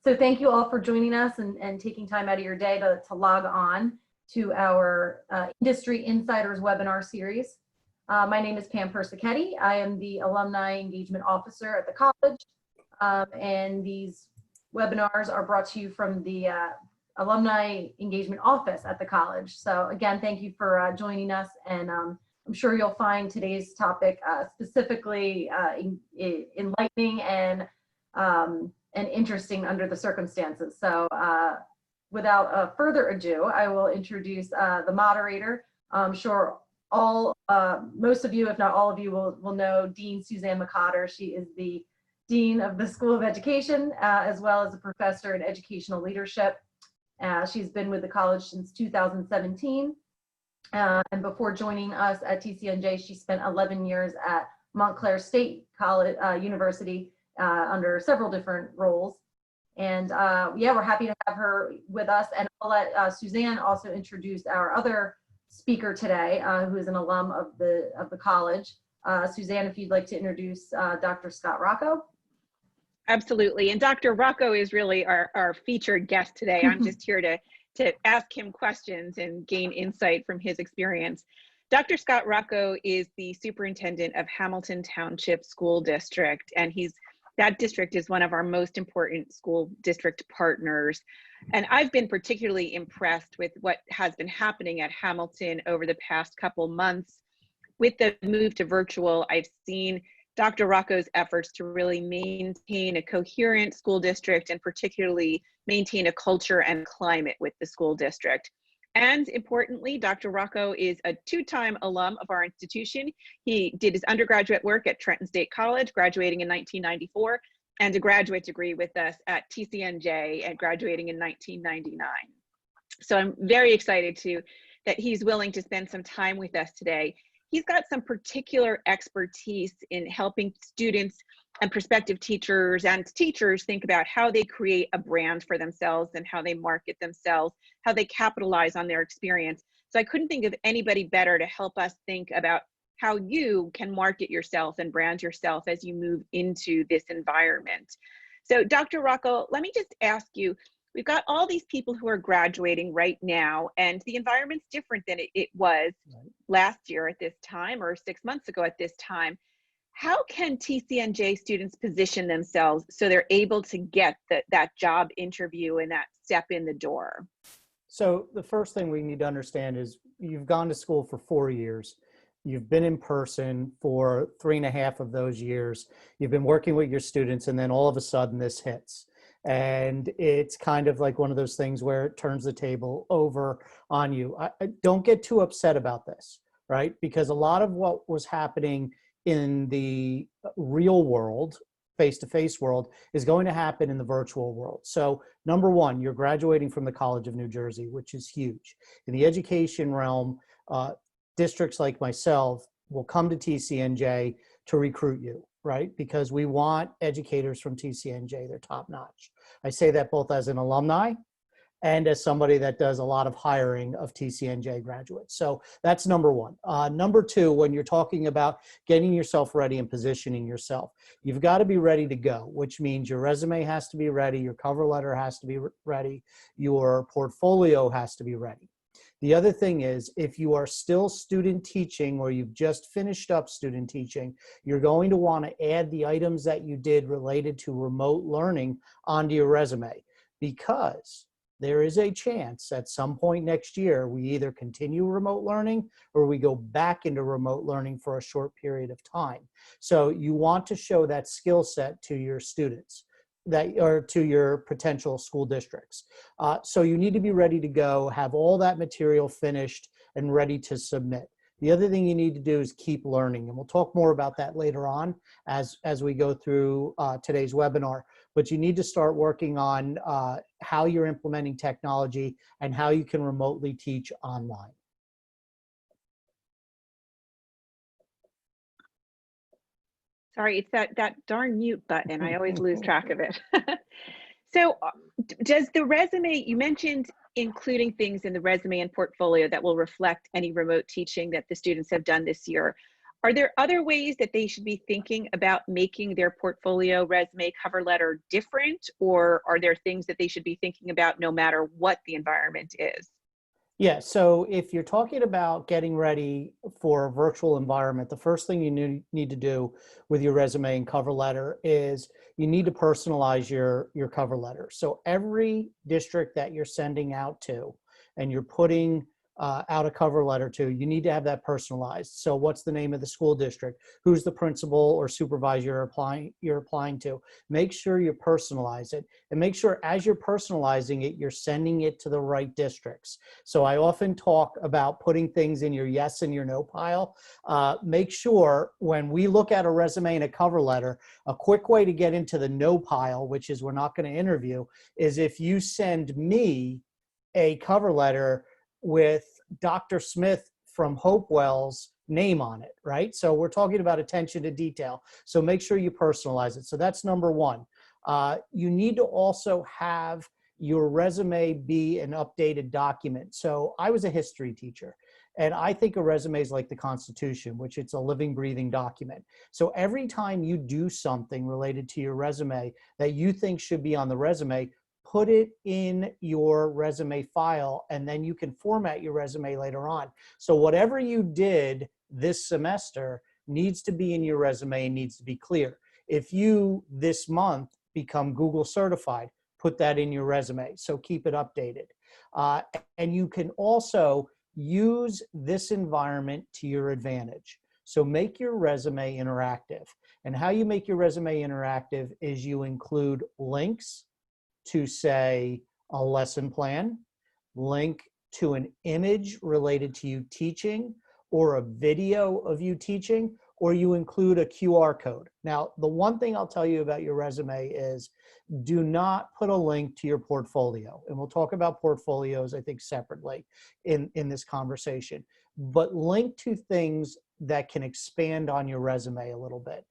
So thank you all for joining us and taking time out of your day to log on to our Industry Insiders webinar series. My name is Pam Persichetti. I am the Alumni Engagement Officer at the college, and these webinars are brought to you from the Alumni Engagement Office at the college. So again, thank you for joining us, and I'm sure you'll find today's topic specifically enlightening and interesting under the circumstances. So without further ado, I will introduce the moderator. I'm sure most of you, if not all of you, will know Dean Suzanne McCotter. She is the Dean of the School of Education, as well as a professor in educational leadership. She's been with the college since 2017. And before joining us at TCNJ, she spent 11 years at Montclair State College University under several different roles. And yeah, we're happy to have her with us. And I'll let Suzanne also introduce our other speaker today, who is an alum of the college. Suzanne, if you'd like to introduce Dr. Scott Rocco. Absolutely, and Dr. Rocco is really our featured guest today. I'm just here to ask him questions and gain insight from his experience. Dr. Scott Rocco is the superintendent of Hamilton Township School District, and that district is one of our most important school district partners. And I've been particularly impressed with what has been happening at Hamilton over the past couple months. With the move to virtual, I've seen Dr. Rocco's efforts to really maintain a coherent school district and particularly maintain a culture and climate with the school district. And importantly, Dr. Rocco is a two-time alum of our institution. He did his undergraduate work at Trenton State College, graduating in 1994, and a graduate degree with us at TCNJ and graduating in 1999. So I'm very excited that he's willing to spend some time with us today. He's got some particular expertise in helping students and prospective teachers and teachers think about how they create a brand for themselves and how they market themselves, how they capitalize on their experience. So I couldn't think of anybody better to help us think about how you can market yourself and brand yourself as you move into this environment. So Dr. Rocco, let me just ask you, we've got all these people who are graduating right now, and the environment's different than it was last year at this time or 6 months ago at this time. How can TCNJ students position themselves so they're able to get that job interview and that step in the door? So the first thing we need to understand is you've gone to school for 4 years. You've been in person for 3.5 of those years. You've been working with your students, and then all of a sudden this hits. And it's kind of like one of those things where it turns the table over on you. I don't get too upset about this, right? Because a lot of what was happening in the real world, face-to-face world, is going to happen in the virtual world. So number one, you're graduating from the College of New Jersey, which is huge. In the education realm, districts like myself will come to TCNJ to recruit you, right? Because we want educators from TCNJ, they're top notch. I say that both as an alumni and as somebody that does a lot of hiring of TCNJ graduates. So that's number one. Number two, when you're talking about getting yourself ready and positioning yourself, you've got to be ready to go, which means your resume has to be ready, your cover letter has to be ready, your portfolio has to be ready. The other thing is, if you are still student teaching or you've just finished up student teaching, you're going to want to add the items that you did related to remote learning onto your resume, because there is a chance at some point next year we either continue remote learning or we go back into remote learning for a short period of time. So you want to show that skill set to your students, or to your potential school districts. So you need to be ready to go, have all that material finished and ready to submit. The other thing you need to do is keep learning, and we'll talk more about that later on as we go through today's webinar. But you need to start working on how you're implementing technology and how you can remotely teach online. Sorry, it's that darn mute button. I always lose track of it. So does the resume, you mentioned including things in the resume and portfolio that will reflect any remote teaching that the students have done this year. Are there other ways that they should be thinking about making their portfolio, resume, cover letter different, or are there things that they should be thinking about no matter what the environment is? Yeah, so if you're talking about getting ready for a virtual environment, the first thing you need to do with your resume and cover letter is you need to personalize your cover letter. So every district that you're sending out to and you're putting out a cover letter to, you need to have that personalized. So what's the name of the school district? Who's the principal or supervisor you're applying to? Make sure you personalize it, and make sure as you're personalizing it, you're sending it to the right districts. So I often talk about putting things in your yes and your no pile. Make sure when we look at a resume and a cover letter, a quick way to get into the no pile, which is we're not going to interview, is if you send me a cover letter with Dr. Smith from Hopewell's name on it, right? So we're talking about attention to detail. So make sure you personalize it. So that's number one. You need to also have your resume be an updated document. So I was a history teacher, and I think a resume is like the Constitution, which it's a living, breathing document. So every time you do something related to your resume that you think should be on the resume, put it in your resume file, and then you can format your resume later on. So whatever you did this semester needs to be in your resume and needs to be clear. If you this month become Google certified, put that in your resume. So keep it updated. And you can also use this environment to your advantage. So make your resume interactive. And how you make your resume interactive is you include links to, say, a lesson plan, link to an image related to you teaching, or a video of you teaching, or you include a QR code. Now, the one thing I'll tell you about your resume is do not put a link to your portfolio. And we'll talk about portfolios, I think, separately in this conversation. But link to things that can expand on your resume a little bit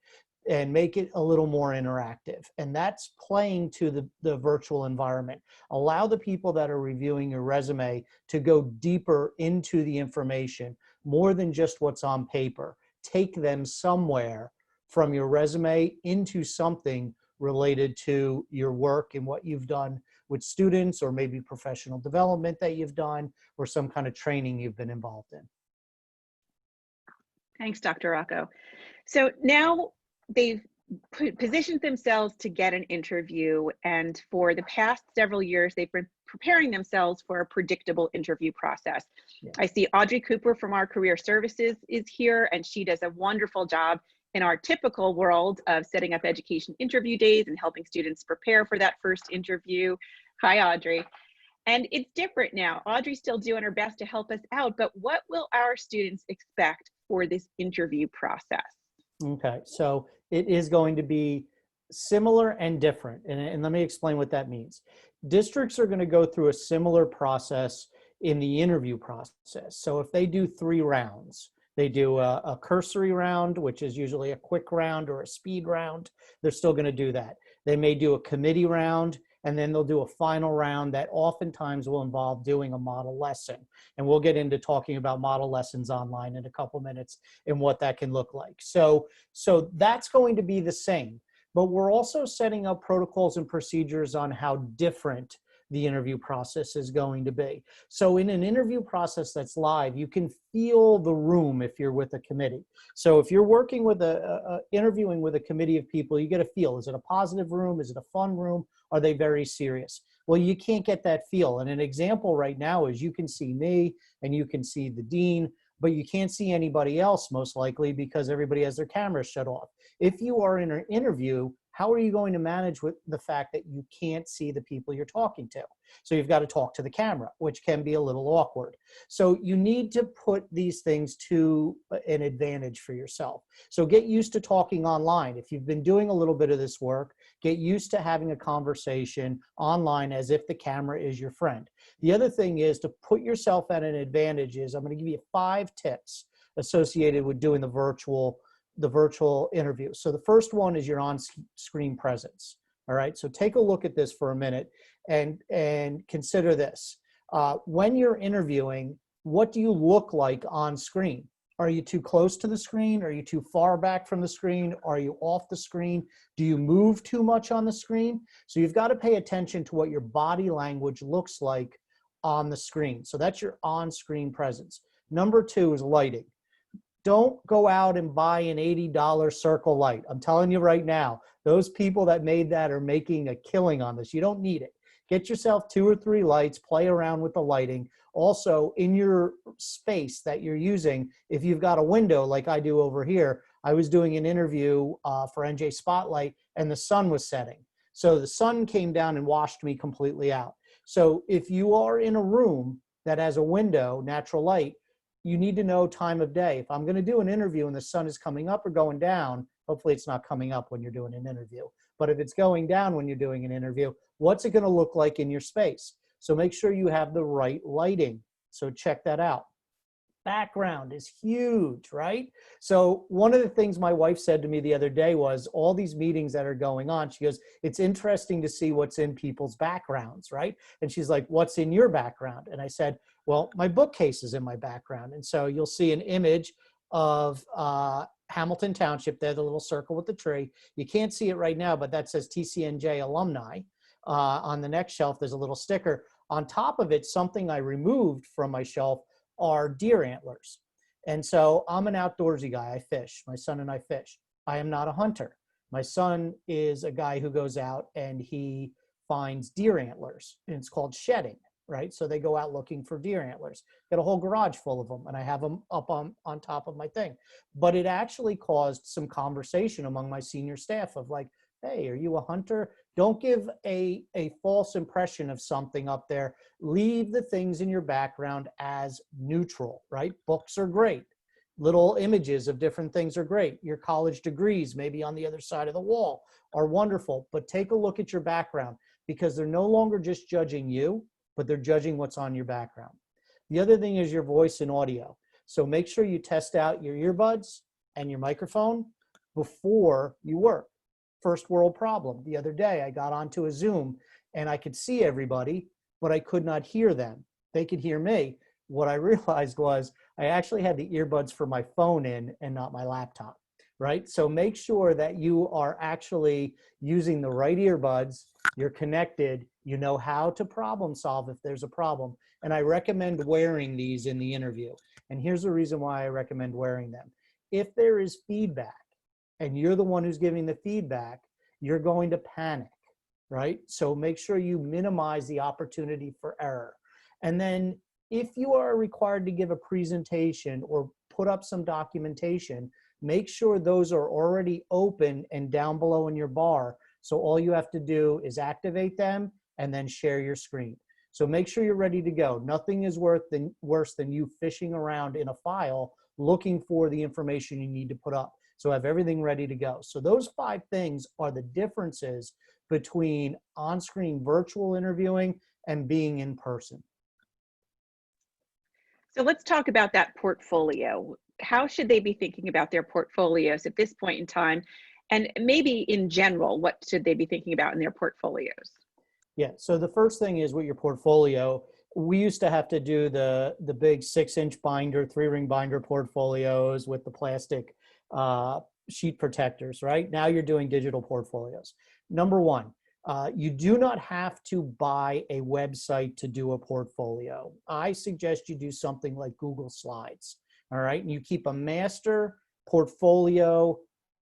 and make it a little more interactive. And that's playing to the virtual environment. Allow the people that are reviewing your resume to go deeper into the information, more than just what's on paper. Take them somewhere from your resume into something related to your work and what you've done with students, or maybe professional development that you've done, or some kind of training you've been involved in. Thanks, Dr. Rocco. So now they've positioned themselves to get an interview, and for the past several years, they've been preparing themselves for a predictable interview process. Yeah. I see Audrey Cooper from our Career Services is here, and she does a wonderful job in our typical world of setting up education interview days and helping students prepare for that first interview. Hi, Audrey. And it's different now. Audrey's still doing her best to help us out, but what will our students expect for this interview process? Okay, so it is going to be similar and different. And let me explain what that means. Districts are going to go through a similar process in the interview process. So if they do 3 rounds, they do a cursory round, which is usually a quick round or a speed round. They're still going to do that. They may do a committee round, and then they'll do a final round that oftentimes will involve doing a model lesson. And we'll get into talking about model lessons online in a couple minutes and what that can look like. So that's going to be the same, but we're also setting up protocols and procedures on how different the interview process is going to be. So in an interview process that's live, you can feel the room if you're with a committee. So if you're working with interviewing with a committee of people, you get a feel. Is it a positive room? Is it a fun room? Are they very serious? Well, you can't get that feel. And an example right now is you can see me and you can see the dean, but you can't see anybody else most likely because everybody has their cameras shut off. If you are in an interview, how are you going to manage with the fact that you can't see the people you're talking to? So you've got to talk to the camera, which can be a little awkward. So you need to put these things to an advantage for yourself. So get used to talking online. If you've been doing a little bit of this work, get used to having a conversation online as if the camera is your friend. The other thing is to put yourself at an advantage is I'm going to give you 5 tips associated with doing the virtual interview. So the first one is your on-screen presence. All right, so take a look at this for a minute and consider this. When you're interviewing, what do you look like on screen? Are you too close to the screen? Are you too far back from the screen? Are you off the screen? Do you move too much on the screen? So you've got to pay attention to what your body language looks like on the screen. So that's your on-screen presence. Number 2 is lighting. Don't go out and buy an $80 circle light. I'm telling you right now, those people that made that are making a killing on this. You don't need it. Get yourself 2 or 3 lights, play around with the lighting. Also, in your space that you're using, if you've got a window like I do over here, I was doing an interview for NJ Spotlight and the sun was setting. So the sun came down and washed me completely out. So if you are in a room that has a window, natural light, you need to know time of day. If I'm going to do an interview and the sun is coming up or going down, hopefully it's not coming up when you're doing an interview. But if it's going down when you're doing an interview, what's it going to look like in your space? So make sure you have the right lighting. So check that out. Background is huge, right? So one of the things my wife said to me the other day was all these meetings that are going on, she goes, it's interesting to see what's in people's backgrounds, right? And she's like, what's in your background? And I said, well, my bookcase is in my background. And so you'll see an image of Hamilton Township there, the little circle with the tree. You can't see it right now, but that says TCNJ alumni. On the next shelf, there's a little sticker. On top of it, something I removed from my shelf are deer antlers. And so I'm an outdoorsy guy. I fish. My son and I fish. I am not a hunter. My son is a guy who goes out and he finds deer antlers. And it's called shedding, right? So they go out looking for deer antlers. Got a whole garage full of them, and I have them up on top of my thing. But it actually caused some conversation among my senior staff of like, hey, are you a hunter? Don't give a false impression of something up there. Leave the things in your background as neutral, right? Books are great. Little images of different things are great. Your college degrees, maybe on the other side of the wall, are wonderful. But take a look at your background because they're no longer just judging you, but they're judging what's on your background. The other thing is your voice and audio. So make sure you test out your earbuds and your microphone before you work. First world problem. The other day, I got onto a Zoom and I could see everybody, but I could not hear them. They could hear me. What I realized was I actually had the earbuds for my phone in and not my laptop, right? So make sure that you are actually using the right earbuds, you're connected, you know how to problem solve if there's a problem. And I recommend wearing these in the interview. And here's the reason why I recommend wearing them. If there is feedback, and you're the one who's giving the feedback, you're going to panic, right? So make sure you minimize the opportunity for error. And then if you are required to give a presentation or put up some documentation, make sure those are already open and down below in your bar. So all you have to do is activate them and then share your screen. So make sure you're ready to go. Nothing is worse than you fishing around in a file looking for the information you need to put up. So have everything ready to go. So those 5 things are the differences between on-screen virtual interviewing and being in person. So let's talk about that portfolio. How should they be thinking about their portfolios at this point in time? And maybe in general, what should they be thinking about in their portfolios? Yeah, so the first thing is with your portfolio, we used to have to do the big 6-inch binder, 3-ring binder portfolios with the plastic sheet protectors, right? Now you're doing digital portfolios. Number 1, you do not have to buy a website to do a portfolio. I suggest you do something like Google Slides, all right? And you keep a master portfolio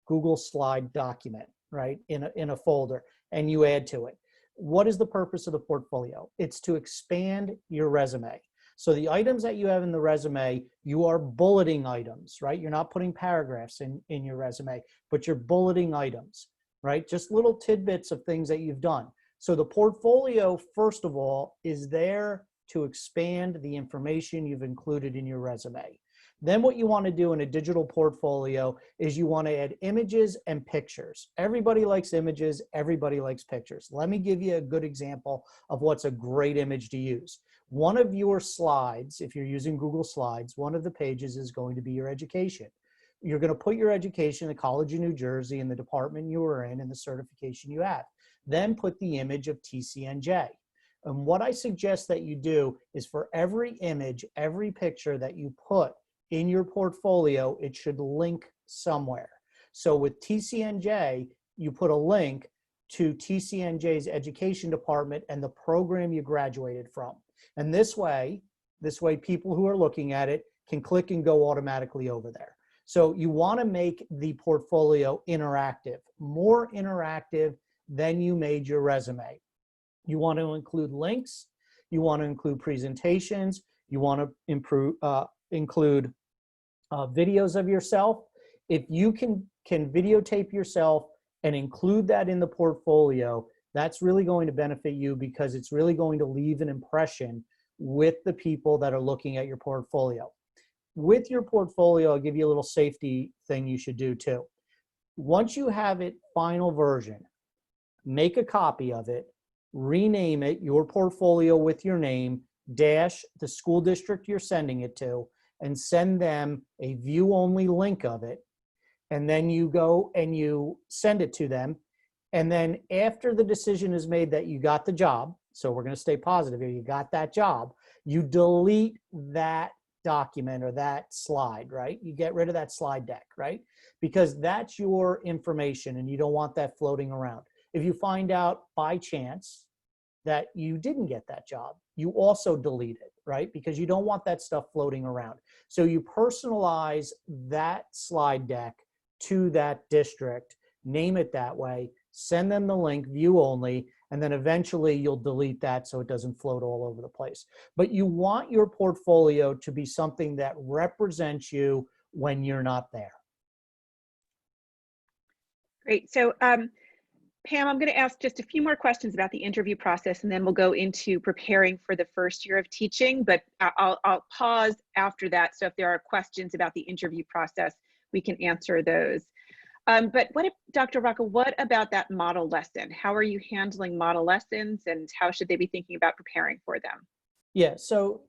Google Slide document, right, in a folder, and you add to it. What is the purpose of the portfolio? It's to expand your resume. So the items that you have in the resume, you are bulleting items, right? You're not putting paragraphs in your resume, but you're bulleting items, right? Just little tidbits of things that you've done. So the portfolio, first of all, is there to expand the information you've included in your resume. Then what you want to do in a digital portfolio is you want to add images and pictures. Everybody likes images, everybody likes pictures. Let me give you a good example of what's a great image to use. One of your slides, if you're using Google Slides, one of the pages is going to be your education. You're going to put your education, the College of New Jersey, and the department you were in and the certification you have. Then put the image of TCNJ. And what I suggest that you do is for every image, every picture that you put in your portfolio, it should link somewhere. So with TCNJ, you put a link to TCNJ's education department and the program you graduated from. And this way people who are looking at it can click and go automatically over there. So you want to make the portfolio interactive, more interactive than you made your resume. You want to include links, you want to include presentations, you want to include videos of yourself. If you can videotape yourself and include that in the portfolio, that's really going to benefit you, because it's really going to leave an impression with the people that are looking at your portfolio. With your portfolio, I'll give you a little safety thing you should do too. Once you have it final version, make a copy of it, rename it your portfolio with your name, dash the school district you're sending it to, and send them a view-only link of it. And then you go and you send it to them. And then after the decision is made that you got the job, so we're going to stay positive here, you got that job, you delete that document or that slide, right? You get rid of that slide deck, right? Because that's your information and you don't want that floating around. If you find out by chance that you didn't get that job, you also delete it, right? Because you don't want that stuff floating around. So you personalize that slide deck to that district, name it that way, send them the link, view only, and then eventually you'll delete that so it doesn't float all over the place. But you want your portfolio to be something that represents you when you're not there. Great. So Pam, I'm going to ask just a few more questions about the interview process, and then we'll go into preparing for the first year of teaching, but I'll pause after that. So if there are questions about the interview process, we can answer those. But Dr. Rocco, what about that model lesson? How are you handling model lessons, and how should they be thinking about preparing for them? Yeah, so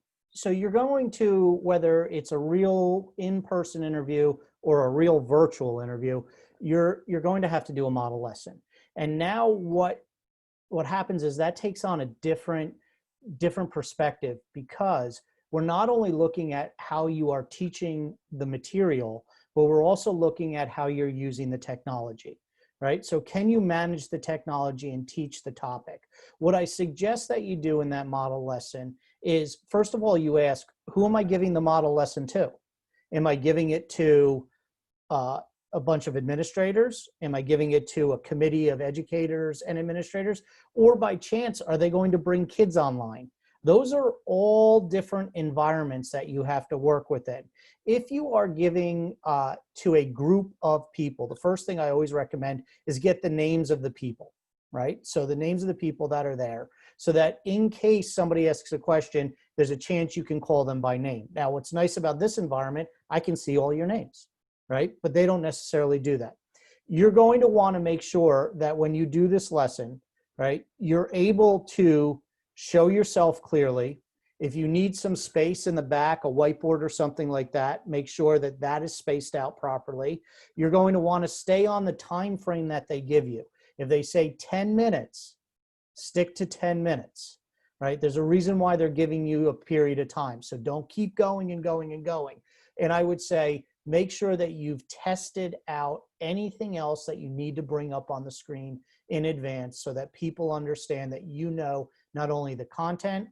you're going to, whether it's a real in-person interview or a real virtual interview, you're going to have to do a model lesson. And now what happens is that takes on a different perspective, because we're not only looking at how you are teaching the material, but we're also looking at how you're using the technology, right? So can you manage the technology and teach the topic? What I suggest that you do in that model lesson is, first of all, you ask, who am I giving the model lesson to? Am I giving it to a bunch of administrators? Am I giving it to a committee of educators and administrators? Or by chance, are they going to bring kids online? Those are all different environments that you have to work within. If you are giving to a group of people, the first thing I always recommend is get the names of the people, right? So the names of the people that are there, so that in case somebody asks a question, there's a chance you can call them by name. Now, what's nice about this environment, I can see all your names, right? But they don't necessarily do that. You're going to want to make sure that when you do this lesson, right, you're able to show yourself clearly. If you need some space in the back, a whiteboard or something like that, make sure that that is spaced out properly. You're going to want to stay on the time frame that they give you. If they say 10 minutes, stick to 10 minutes, right? There's a reason why they're giving you a period of time. So don't keep going and going and going. And I would say, make sure that you've tested out anything else that you need to bring up on the screen in advance, so that people understand that you know not only the content,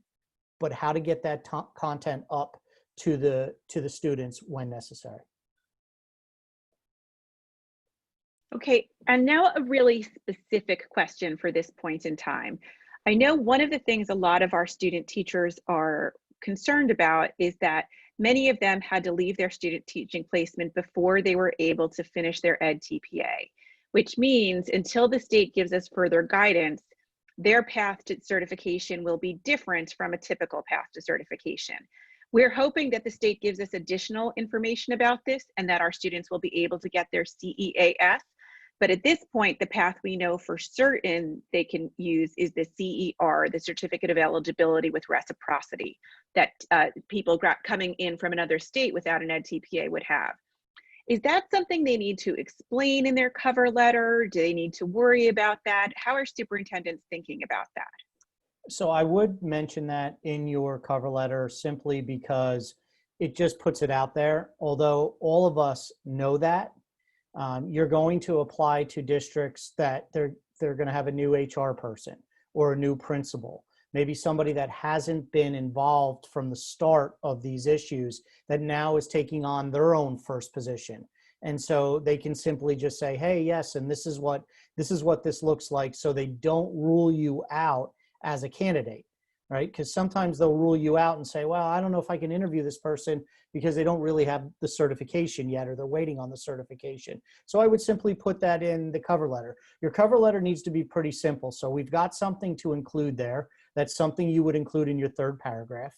but how to get that content up to the students when necessary. Okay, and now a really specific question for this point in time. I know one of the things a lot of our student teachers are concerned about is that many of them had to leave their student teaching placement before they were able to finish their Ed TPA, which means until the state gives us further guidance, their path to certification will be different from a typical path to certification. We're hoping that the state gives us additional information about this and that our students will be able to get their CEAS. But at this point, the path we know for certain they can use is the CER, the Certificate of Eligibility with Reciprocity, that people coming in from another state without an Ed TPA would have. Is that something they need to explain in their cover letter? Do they need to worry about that? How are superintendents thinking about that? So I would mention that in your cover letter, simply because it just puts it out there. Although all of us know that, you're going to apply to districts that they're going to have a new HR person or a new principal, maybe somebody that hasn't been involved from the start of these issues that now is taking on their own first position. And so they can simply just say, hey, yes, and this is what this looks like, so they don't rule you out as a candidate, right? Because sometimes they'll rule you out and say, well, I don't know if I can interview this person because they don't really have the certification yet, or they're waiting on the certification. So I would simply put that in the cover letter. Your cover letter needs to be pretty simple. So we've got something to include there. That's something you would include in your third paragraph.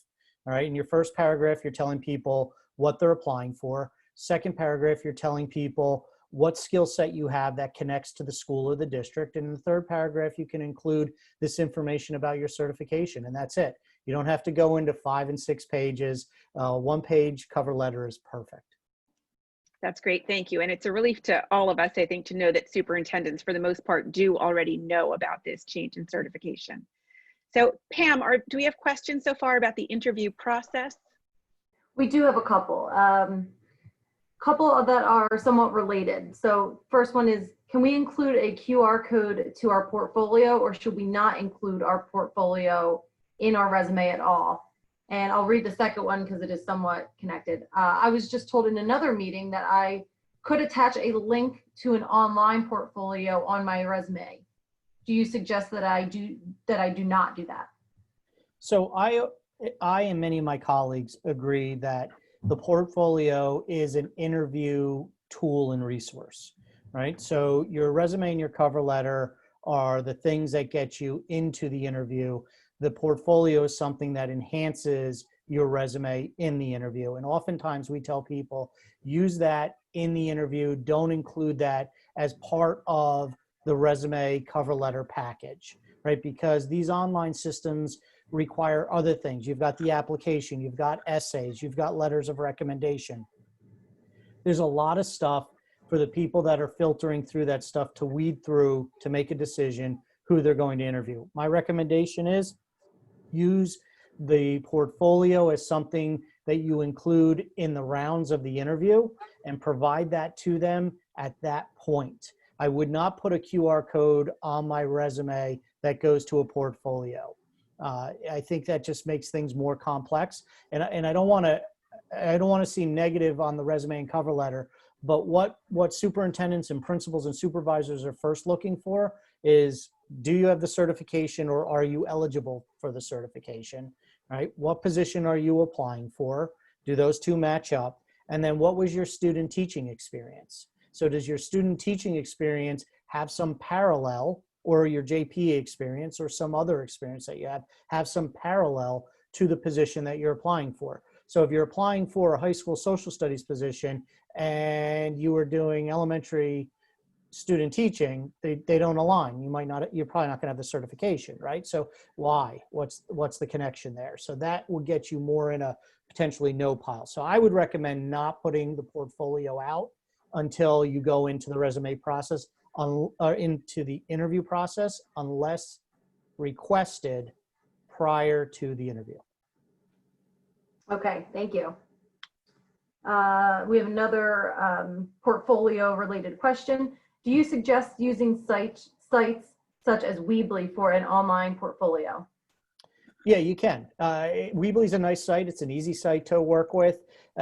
All right. In your first paragraph, you're telling people what they're applying for. Second paragraph, you're telling people what skill set you have that connects to the school or the district. And in the third paragraph, you can include this information about your certification, and that's it. You don't have to go into 5 and 6 pages. 1-page cover letter is perfect. That's great, thank you. And it's a relief to all of us, I think, to know that superintendents, for the most part, do already know about this change in certification. So Pam, do we have questions so far about the interview process? We do have a couple. Couple that are somewhat related. So first one is, can we include a QR code to our portfolio, or should we not include our portfolio in our resume at all? And I'll read the second one because it is somewhat connected. I was just told in another meeting that I could attach a link to an online portfolio on my resume. Do you suggest that I do not do that? So I and many of my colleagues agree that the portfolio is an interview tool and resource, right? So your resume and your cover letter are the things that get you into the interview. The portfolio is something that enhances your resume in the interview. And oftentimes we tell people, use that in the interview. Don't include that as part of the resume cover letter package, right? Because these online systems require other things. You've got the application, you've got essays, you've got letters of recommendation. There's a lot of stuff for the people that are filtering through that stuff to weed through to make a decision who they're going to interview. My recommendation is use the portfolio as something that you include in the rounds of the interview and provide that to them at that point. I would not put a QR code on my resume that goes to a portfolio. I think that just makes things more complex, and I don't want to seem negative on the resume and cover letter, but what superintendents and principals and supervisors are first looking for is, do you have the certification, or are you eligible for the certification, right? What position are you applying for? Do those two match up? And then what was your student teaching experience? So does your student teaching experience have some parallel, or your JP experience or some other experience that you have some parallel to the position that you're applying for? So if you're applying for a high school social studies position and you were doing elementary student teaching, they don't align. You're probably not gonna have the certification, right? So why? What's the connection there? So that will get you more in a potentially no pile. So I would recommend not putting the portfolio out until you go into the resume process, into the interview process, unless requested prior to the interview. Okay, thank you. We have another portfolio related question. Do you suggest using sites such as Weebly for an online portfolio? Yeah, you can. Weebly's a nice site. It's an easy site to work with.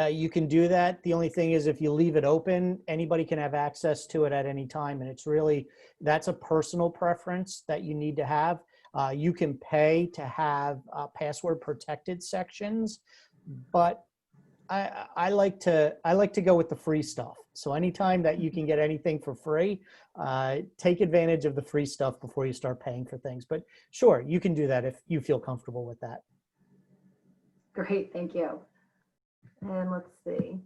You can do that. The only thing is, if you leave it open, anybody can have access to it at any time. And it's really, that's a personal preference that you need to have. You can pay to have password protected sections, but I like to go with the free stuff. So anytime that you can get anything for free, take advantage of the free stuff before you start paying for things. But sure, you can do that if you feel comfortable with that. Great, thank you. And let's see.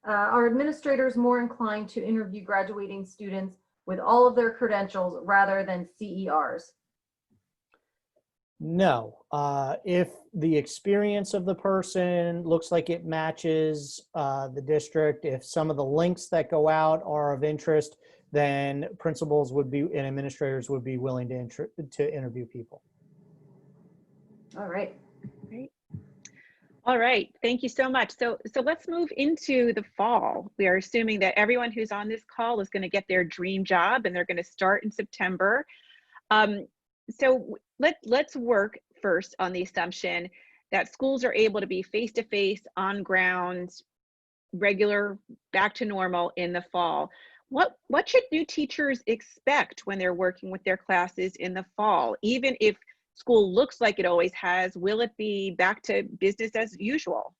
Are administrators more inclined to interview graduating students with all of their credentials rather than CERs? No. If the experience of the person looks like it matches the district, if some of the links that go out are of interest, then principals would be, and administrators would be willing to interview people. All right. Great. All right, thank you so much. So let's move into the fall. We are assuming that everyone who's on this call is going to get their dream job and they're going to start in September. Um, let's work first on the assumption that schools are able to be face-to-face, on ground, regular, back to normal in the fall. What should new teachers expect when they're working with their classes in the fall? Even if school looks like it always has, will it be back to business as usual?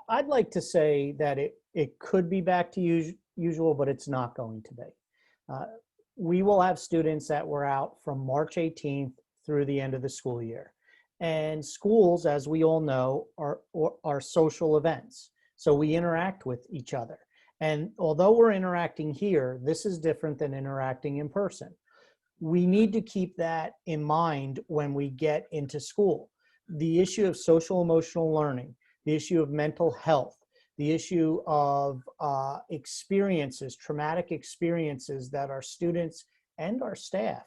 I'd like to say that it could be back to usual, but it's not going to be. Uh, we will have students that were out from March 18th through the end of the school year. And schools, as we all know, are social events. So we interact with each other. And although we're interacting here, this is different than interacting in person. We need to keep that in mind when we get into school. The issue of social emotional learning, the issue of mental health, the issue of experiences, traumatic experiences that our students and our staff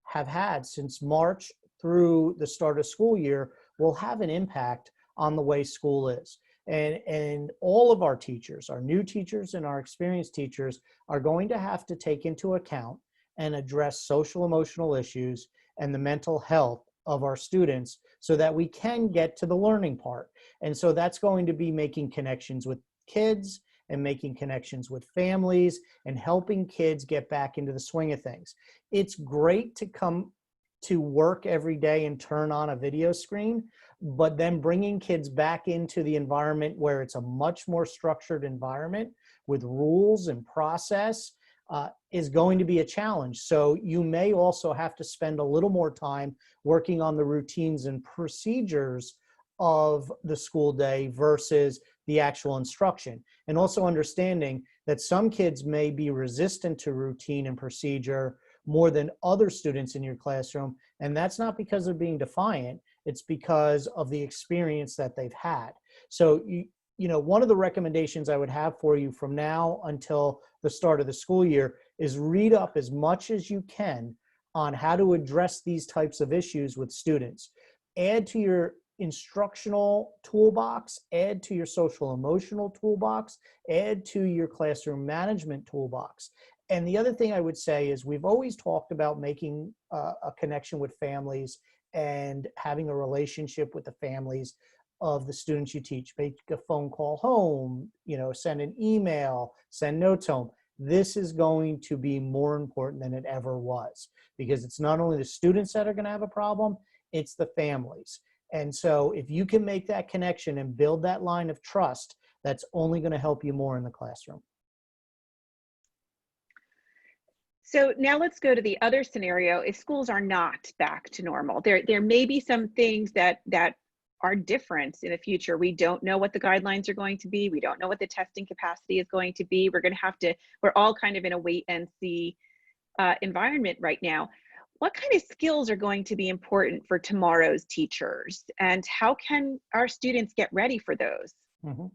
have had since March through the start of school year will have an impact on the way school is. And all of our teachers, our new teachers and our experienced teachers, are going to have to take into account and address social emotional issues and the mental health of our students so that we can get to the learning part. And so that's going to be making connections with kids and making connections with families and helping kids get back into the swing of things. It's great to come to work every day and turn on a video screen, but then bringing kids back into the environment where it's a much more structured environment with rules and process is going to be a challenge. So you may also have to spend a little more time working on the routines and procedures of the school day versus the actual instruction. And also understanding that some kids may be resistant to routine and procedure more than other students in your classroom. And that's not because they're being defiant, it's because of the experience that they've had. So, you know, one of the recommendations I would have for you from now until the start of the school year is read up as much as you can on how to address these types of issues with students. Add to your instructional toolbox, add to your social emotional toolbox, add to your classroom management toolbox. And the other thing I would say is we've always talked about making a connection with families and having a relationship with the families of the students you teach. Make a phone call home, you know, send an email, send notes home. This is going to be more important than it ever was because it's not only the students that are going to have a problem, it's the families. And so if you can make that connection and build that line of trust, that's only going to help you more in the classroom. So now let's go to the other scenario. If schools are not back to normal, there may be some things that are different in the future. We don't know what the guidelines are going to be. We don't know what the testing capacity is going to be. We're all kind of in a wait and see environment right now. What kind of skills are going to be important for tomorrow's teachers, and how can our students get ready for those? Mm-hmm.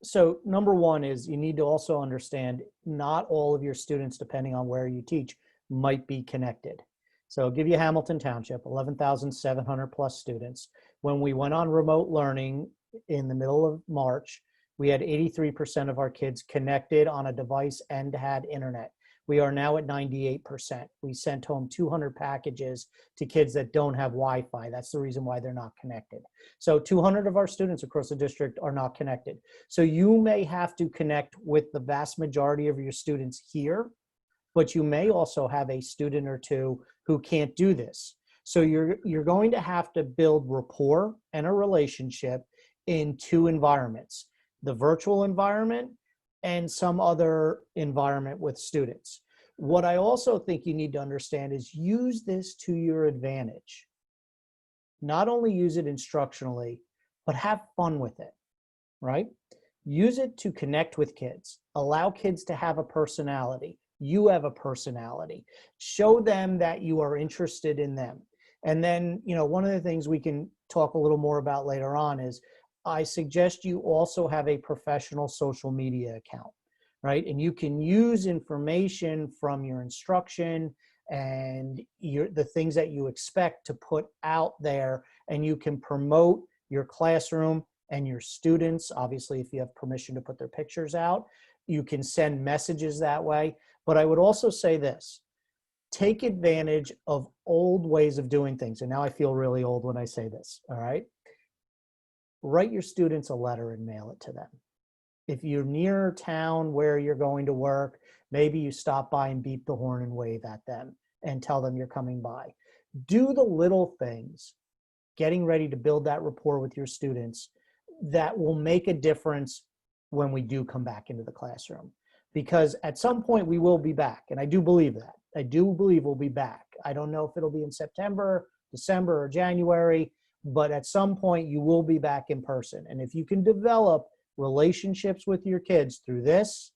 So number one is you need to also understand not all of your students, depending on where you teach, might be connected. So I'll give you Hamilton Township, 11,700 plus students. When we went on remote learning in the middle of March, we had 83% of our kids connected on a device and had internet. We are now at 98%. We sent home 200 packages to kids that don't have Wi-Fi. That's the reason why they're not connected. So 200 of our students across the district are not connected. So you may have to connect with the vast majority of your students here, but you may also have a student or two who can't do this. So you're going to have to build rapport and a relationship in two environments, the virtual environment and some other environment with students. What I also think you need to understand is use this to your advantage. Not only use it instructionally, but have fun with it, right? Use it to connect with kids. Allow kids to have a personality. You have a personality. Show them that you are interested in them. And then, you know, one of the things we can talk a little more about later on is I suggest you also have a professional social media account, right? And you can use information from your instruction and the things that you expect to put out there, and you can promote your classroom and your students. Obviously, if you have permission to put their pictures out, you can send messages that way. But I would also say this, take advantage of old ways of doing things. And now I feel really old when I say this, all right? Write your students a letter and mail it to them. If you're near town where you're going to work, maybe you stop by and beep the horn and wave at them and tell them you're coming by. Do the little things, getting ready to build that rapport with your students, that will make a difference when we do come back into the classroom. Because at some point we will be back, and I do believe that. I do believe we'll be back. I don't know if it'll be in September, December, or January, but at some point you will be back in person. And if you can develop relationships with your kids through this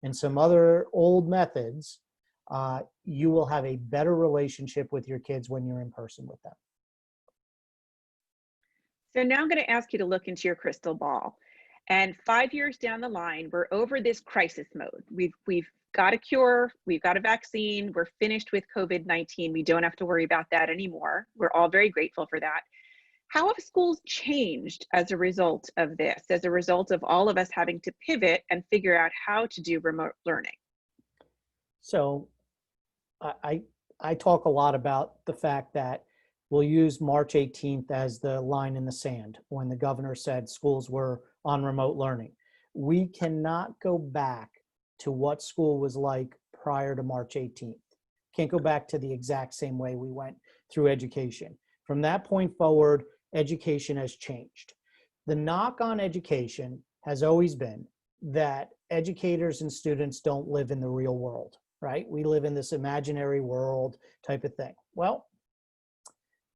and some other old methods, you will have a better relationship with your kids when you're in person with them. So now I'm going to ask you to look into your crystal ball. And 5 years down the line, we're over this crisis mode. We've got a cure, we've got a vaccine, we're finished with COVID-19. We don't have to worry about that anymore. We're all very grateful for that. How have schools changed as a result of this, as a result of all of us having to pivot and figure out how to do remote learning? So I talk a lot about the fact that we'll use March 18th as the line in the sand when the governor said schools were on remote learning. We cannot go back to what school was like prior to March 18th. Can't go back to the exact same way we went through education. From that point forward, education has changed. The knock on education has always been that educators and students don't live in the real world, right? We live in this imaginary world type of thing. Well,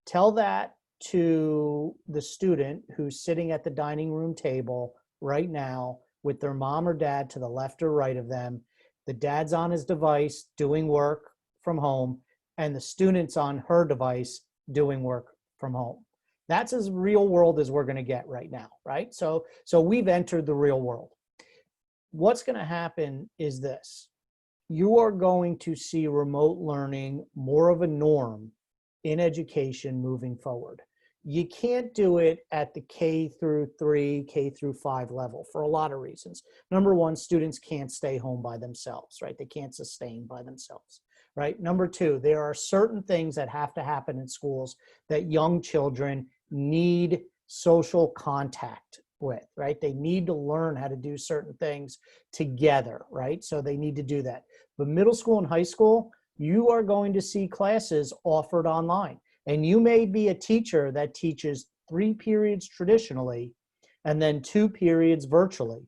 tell that to the student who's sitting at the dining room table right now with their mom or dad to the left or right of them. The dad's on his device doing work from home, and the student's on her device doing work from home. That's as real world as we're going to get right now, right? So we've entered the real world. What's going to happen is this. You are going to see remote learning more of a norm in education moving forward. You can't do it at the K through 3, K through 5 level for a lot of reasons. Number one, students can't stay home by themselves, right? They can't sustain by themselves, right? Number two, there are certain things that have to happen in schools that young children need social contact with, right? They need to learn how to do certain things together, right? So they need to do that. But middle school and high school, you are going to see classes offered online. And you may be a teacher that teaches 3 periods traditionally and then 2 periods virtually.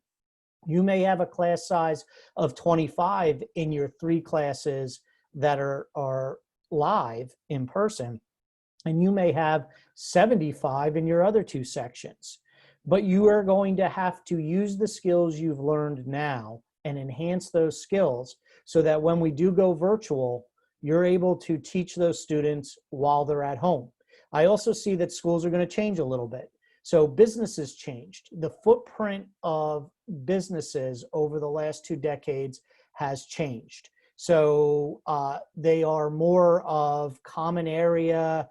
You may have a class size of 25 in your 3 classes that are live in person, and you may have 75 in your other 2 sections. But you are going to have to use the skills you've learned now and enhance those skills so that when we do go virtual, you're able to teach those students while they're at home. I also see that schools are going to change a little bit. So businesses changed. The footprint of businesses over the last 2 decades has changed. So they are more of common area,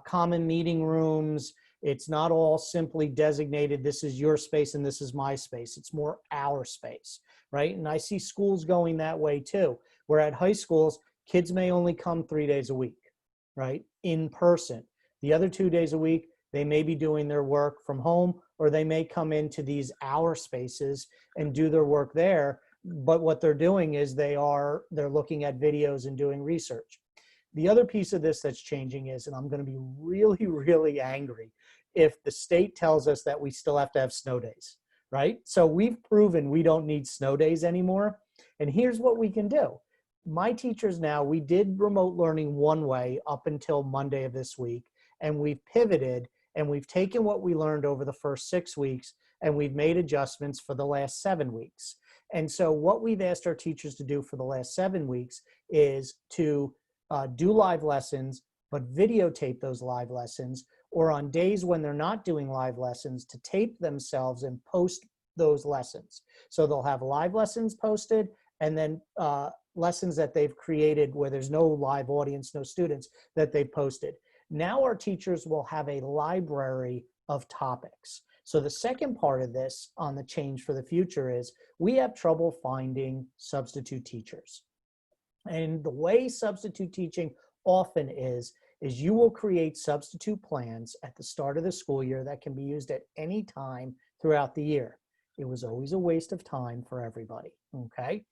common meeting rooms. It's not all simply designated, this is your space and this is my space. It's more our space, right? And I see schools going that way too, where at high schools, kids may only come 3 days a week, right? In person. The other 2 days a week, they may be doing their work from home, or they may come into these hour spaces and do their work there. But what they're doing is they're looking at videos and doing research. The other piece of this that's changing is, and I'm going to be really, really angry if the state tells us that we still have to have snow days, right? So we've proven we don't need snow days anymore. And here's what we can do. My teachers now, we did remote learning one way up until Monday of this week, and we've pivoted and we've taken what we learned over the first 6 weeks and we've made adjustments for the last 7 weeks. And so what we've asked our teachers to do for the last 7 weeks is to do live lessons, but videotape those live lessons, or on days when they're not doing live lessons, to tape themselves and post those lessons. So they'll have live lessons posted, and then lessons that they've created where there's no live audience, no students, that they've posted. Now our teachers will have a library of topics. So the second part of this on the change for the future is we have trouble finding substitute teachers. And the way substitute teaching often is you will create substitute plans at the start of the school year that can be used at any time throughout the year. It was always a waste of time for everybody, okay?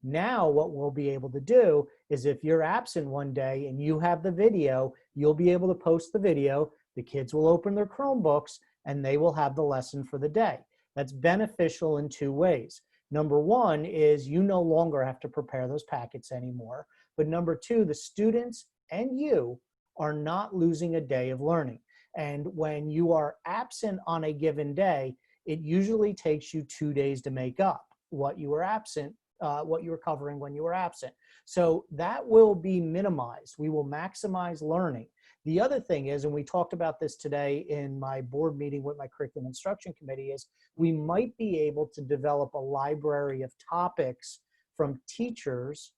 Now what we'll be able to do is if you're absent one day and you have the video, you'll be able to post the video, the kids will open their Chromebooks, and they will have the lesson for the day. That's beneficial in two ways. Number one is you no longer have to prepare those packets anymore. But number two, the students and you are not losing a day of learning. And when you are absent on a given day, it usually takes you 2 days to make up what you were absent, what you were covering when you were absent. So that will be minimized. We will maximize learning. The other thing is, and we talked about this today in my board meeting with my curriculum instruction committee, is we might be able to develop a library of topics from teachers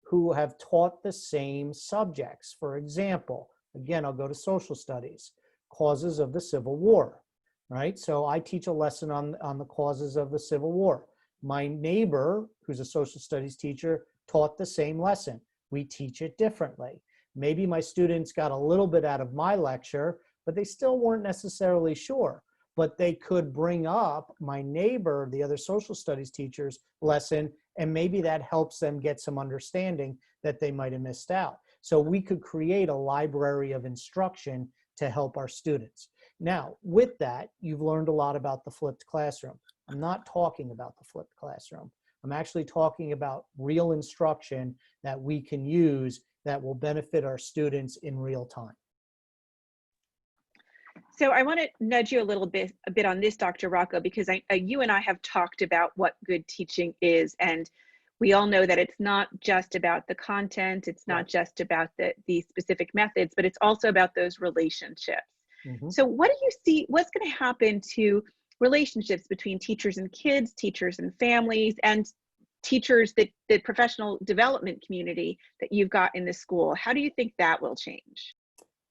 who have taught the same subjects. For example, again, I'll go to social studies, causes of the Civil War, right? So I teach a lesson on the causes of the Civil War. My neighbor, who's a social studies teacher, taught the same lesson. We teach it differently. Maybe my students got a little bit out of my lecture, but they still weren't necessarily sure. But they could bring up my neighbor, the other social studies teacher's lesson, and maybe that helps them get some understanding that they might have missed out. So we could create a library of instruction to help our students. Now, with that, you've learned a lot about the flipped classroom. I'm not talking about the flipped classroom. I'm actually talking about real instruction that we can use that will benefit our students in real time. So I want to nudge you a bit on this, Dr. Rocco, because you and I have talked about what good teaching is, and we all know that it's not just about the content, it's not just about the specific methods, but it's also about those relationships. Mm-hmm. So what do you see, what's going to happen to relationships between teachers and kids, teachers and families, and teachers, the professional development community that you've got in the school? How do you think that will change?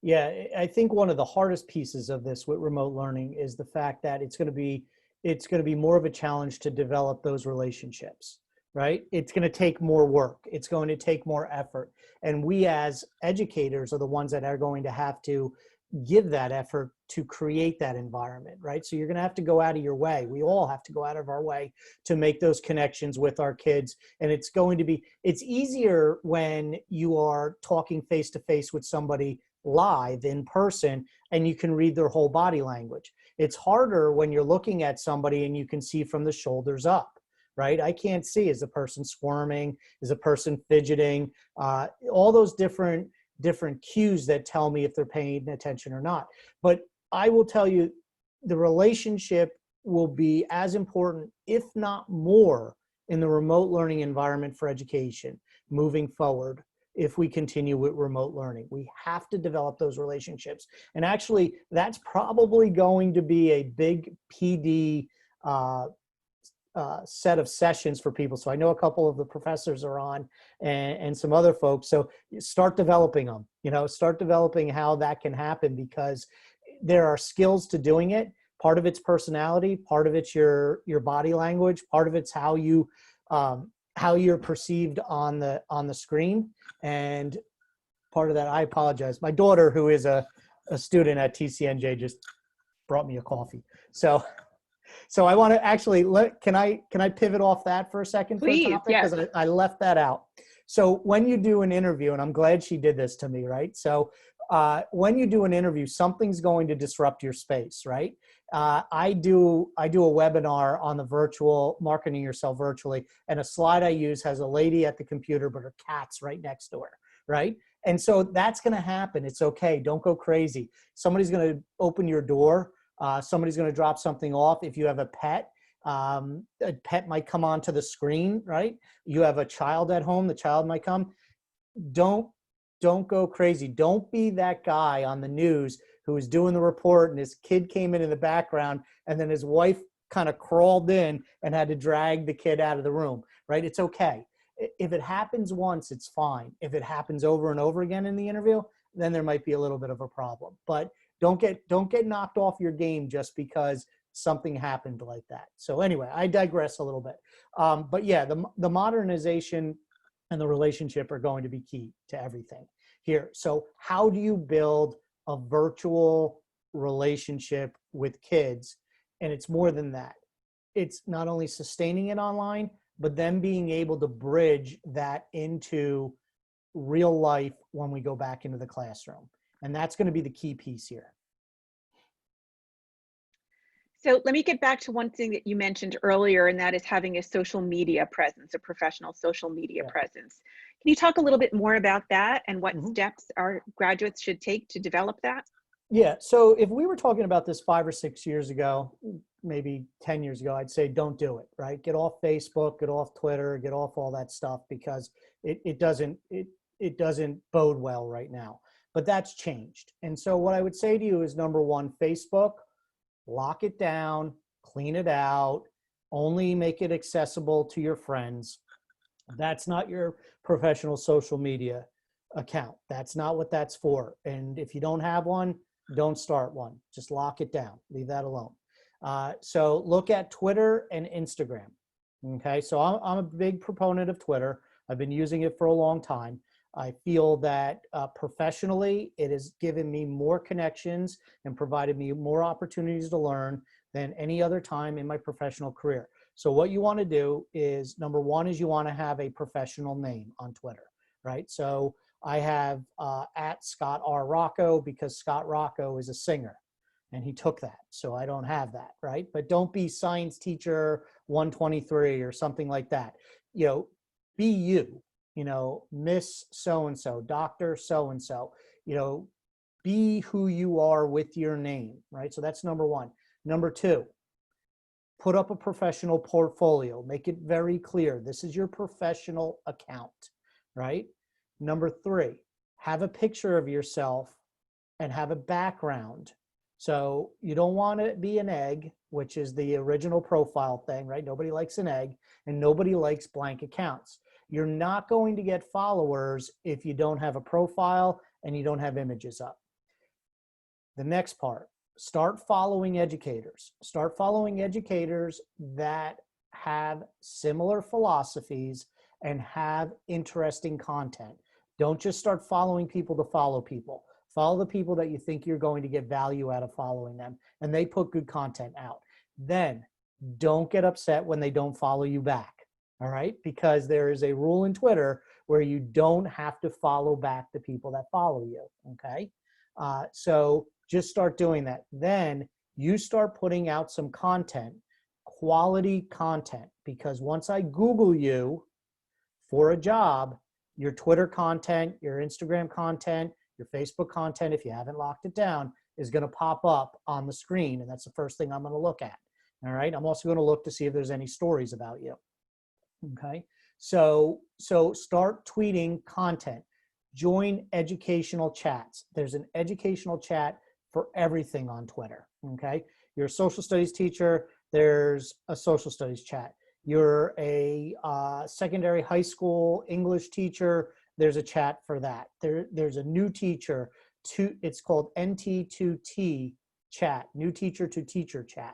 Yeah, I think one of the hardest pieces of this with remote learning is the fact that it's going to be more of a challenge to develop those relationships, right? It's going to take more work. It's going to take more effort. And we as educators are the ones that are going to have to give that effort to create that environment, right? So you're going to have to go out of your way. We all have to go out of our way to make those connections with our kids. And it's easier when you are talking face to face with somebody live in person and you can read their whole body language. It's harder when you're looking at somebody and you can see from the shoulders up, right? I can't see, is the person squirming? Is the person fidgeting? All those different cues that tell me if they're paying attention or not. But I will tell you, the relationship will be as important, if not more, in the remote learning environment for education moving forward. If we continue with remote learning, we have to develop those relationships. And actually, that's probably going to be a big PD set of sessions for people. So I know a couple of the professors are on and some other folks. So start developing them, start developing how that can happen, because there are skills to doing it. Part of it's personality, part of it's your body language, part of it's how you're perceived on the screen. And part of that, I apologize. My daughter, who is a student at TCNJ, just brought me a coffee. So I want to actually can I pivot off that for a second? Please, yes. Because I left that out. So when you do an interview, and I'm glad she did this to me, right? So when you do an interview, something's going to disrupt your space, right? I do a webinar on the virtual marketing yourself virtually, and a slide I use has a lady at the computer, but her cat's right next to her, right? And so that's going to happen. It's okay. Don't go crazy. Somebody's going to open your door. Somebody's going to drop something off. If you have a pet might come onto the screen, right? You have a child at home, the child might come. Don't go crazy. Don't be that guy on the news who was doing the report and his kid came in the background and then his wife kind of crawled in and had to drag the kid out of the room, right? It's okay. If it happens once, it's fine. If it happens over and over again in the interview, then there might be a little bit of a problem. But don't get knocked off your game just because something happened like that. So anyway, I digress a little bit. But yeah, the modernization and the relationship are going to be key to everything here. So how do you build a virtual relationship with kids? And it's more than that. It's not only sustaining it online, but then being able to bridge that into real life when we go back into the classroom. And that's going to be the key piece here. So let me get back to one thing that you mentioned earlier, and that is having a social media presence, a professional social media presence. Can you talk a little bit more about that and what steps our graduates should take to develop that? Yeah, so if we were talking about this 5 or 6 years ago, maybe 10 years ago, I'd say don't do it, right? Get off Facebook, get off Twitter, get off all that stuff, because it doesn't bode well right now. But that's changed. And so what I would say to you is, number one, Facebook, lock it down, clean it out, only make it accessible to your friends. That's not your professional social media account. That's not what that's for. And if you don't have one, don't start one. Just lock it down. Leave that alone. So look at Twitter and Instagram. Okay, so I'm a big proponent of Twitter. I've been using it for a long time. I feel that professionally, it has given me more connections and provided me more opportunities to learn than any other time in my professional career. So what you want to do is, number one, is you want to have a professional name on Twitter, right? So I have at Scott R. Rocco, because Scott Rocco is a singer and he took that. So I don't have that, right? But don't be science teacher 123 or something like that. You know, be you. You know, Miss so-and-so, Dr. so-and-so, you know, be who you are with your name, right? So that's number one. Number two, put up a professional portfolio. Make it very clear. This is your professional account, right? Number three, have a picture of yourself and have a background. So you don't want to be an egg, which is the original profile thing, right? Nobody likes an egg and nobody likes blank accounts. You're not going to get followers if you don't have a profile and you don't have images up. The next part, start following educators. Start following educators that have similar philosophies and have interesting content. Don't just start following people to follow people. Follow the people that you think you're going to get value out of following them, and they put good content out. Then don't get upset when they don't follow you back. All right, because there is a rule in Twitter where you don't have to follow back the people that follow you, okay? So just start doing that. Then you start putting out some content, quality content, because once I Google you for a job, your Twitter content, your Instagram content, your Facebook content, if you haven't locked it down, is gonna pop up on the screen, and that's the first thing I'm gonna look at, all right? I'm also gonna look to see if there's any stories about you. Okay, so start tweeting content. Join educational chats. There's an educational chat for everything on Twitter. Okay, you're a social studies teacher, there's a social studies chat. You're a secondary high school English teacher, there's a chat for that. There's a new teacher, it's called NT2T chat, new teacher to teacher chat.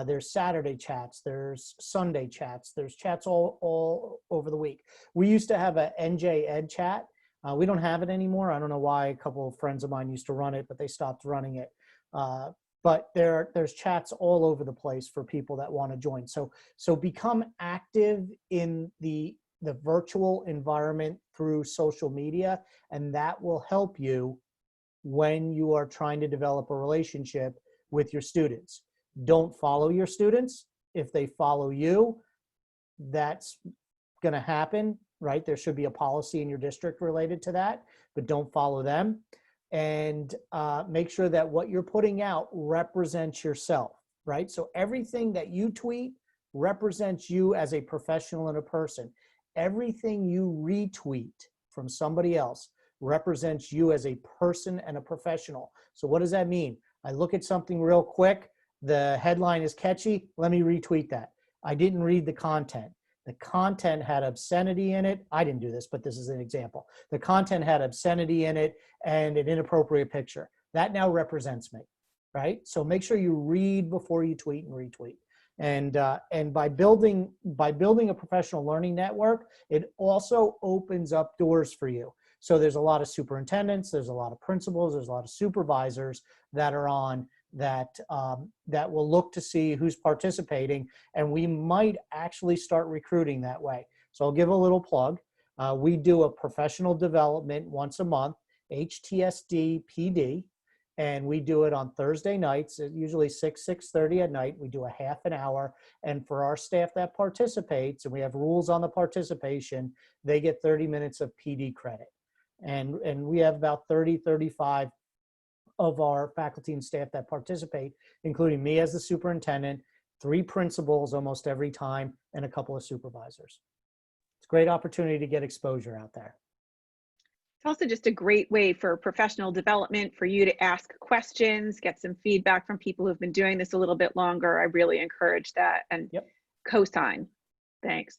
There's Saturday chats, there's Sunday chats, there's chats all over the week. We used to have a NJ Ed chat. We don't have it anymore. I don't know why. A couple of friends of mine used to run it, but they stopped running it. But there's chats all over the place for people that want to join. So become active in the virtual environment through social media, and that will help you when you are trying to develop a relationship with your students. Don't follow your students. If they follow you, that's going to happen, right? There should be a policy in your district related to that, but don't follow them. And make sure that what you're putting out represents yourself, right? So everything that you tweet represents you as a professional and a person. Everything you retweet from somebody else represents you as a person and a professional. So what does that mean? I look at something real quick. The headline is catchy. Let me retweet that. I didn't read the content. the content had obscenity in it. I didn't do this, but this is an example. The content had obscenity in it and an inappropriate picture. That now represents me, right? So make sure you read before you tweet and retweet. And by building a professional learning network, it also opens up doors for you. So there's a lot of superintendents, there's a lot of principals, there's a lot of supervisors that are on that will look to see who's participating, and we might actually start recruiting that way. So I'll give a little plug. We do a professional development once a month, HTSD PD, and we do it on Thursday nights, usually 6:30 at night. We do a half an hour, and for our staff that participates, and we have rules on the participation, they get 30 minutes of PD credit. And we have about 35 of our faculty and staff that participate, including me as the superintendent, 3 principals almost every time, and a couple of supervisors. It's a great opportunity to get exposure out there. It's also just a great way for professional development, for you to ask questions, get some feedback from people who've been doing this a little bit longer. I really encourage that and co-sign. Thanks.